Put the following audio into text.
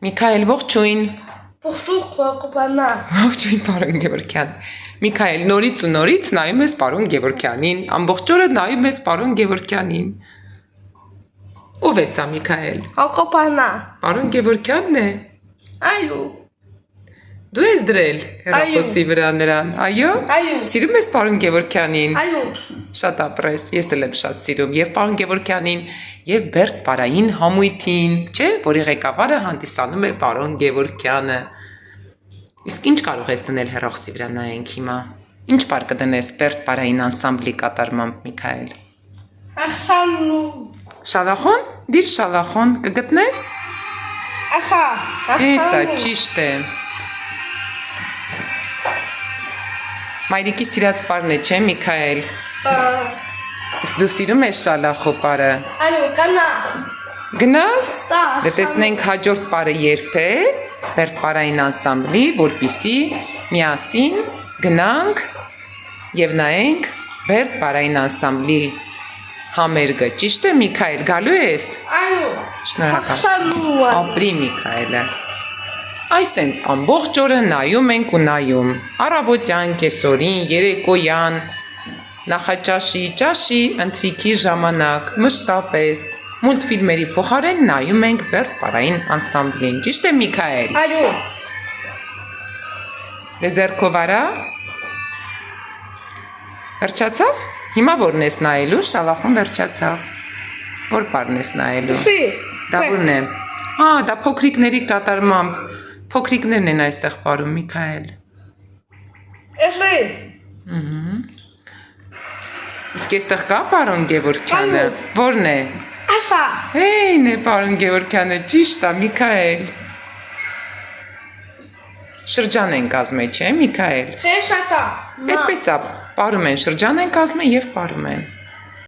Միքայել ողջույն։ Ողջույն Հակոբանա։ Ողջույն պարոն Գևորգյան։ Միքայել նորից ու նորից նայում ես պարոն Գևորգյանին, ամբողջ օրը նայում ես պարոն Գևորգյանին։ Ո՞վ է սա Միքայել։ Հակոբանա։ Պարոն Գևորգյանն է։ Այո։ Դու ես դրել հեռախոսի վրա նրան, այո։ Այո։ Սիրում ես պարոն Գևորգյանին։ Այո։ Շատ ապրես, ես էլ եմ շատ սիրում եւ պարոն Գևորգյանին եւ Բերտ Պարային համույթին, չէ՞, որի ղեկավարը հանդիսանում է պարոն Գևորգյանը։ Իսկ ինչ կարող ես դնել հեռախոսի վրա նայենք հիմա։ Ինչ բար կդնես Բերտ Պարային անսամբլի կատարմամբ Միքայել։ Ախսանու։ Շալախոն, դիր շալախոն կգտնես։ Ախա։ Էսա ճիշտ է։ Մայրիկի սիրած պարն է, չէ՞ Միքայել։ Իսկ դու սիրում ես շալախո պարը։ Այո, կանա։ Գնաս։ Դա, Դե տեսնենք հաջորդ պարը երբ է, Բերտ Պարային անսամբլի, որպիսի միասին գնանք եւ նայենք Բերտ Պարային անսամբլի համերգը։ Ճիշտ է Միքայել, գալու ես։ Այո։ Շնորհակալ։ Ախսանու։ Ապրի Միքայելը։ Այսենց ամբողջ օրը նայում ենք ու նայում։ Առավոտյան, կեսօրին, երեկոյան, նախաճաշի, ճաշի, ընթրիքի ժամանակ, մշտապես մուլտֆիլմերի փոխարեն նայում ենք Բերտ Պարային անսամբլին։ Ճիշտ է Միքայել։ Այո։ Ձեռքով արա։ Վերջացավ։ Հիմա որն ես նայելու, շալախոն վերջացավ։ Որ պարն ես նայելու։ Սի։ Դա որն է։ Դա փոքրիկների կատարմամբ։ Փոքրիկներն են այստեղ պարում Միքայել։ Էսի։ Իսկ այստեղ կա պարոն Գևորգյանը։ Այո։ Որն է։ Ասա։ Հեյն է պարոն Գևորգյանը, ճիշտ է Միքայել։ Շրջան են կազմել, չէ՞ Միքայել։ Խեսատա։ Այդպես է, պարում են, շրջան են կազմել եւ պարում են։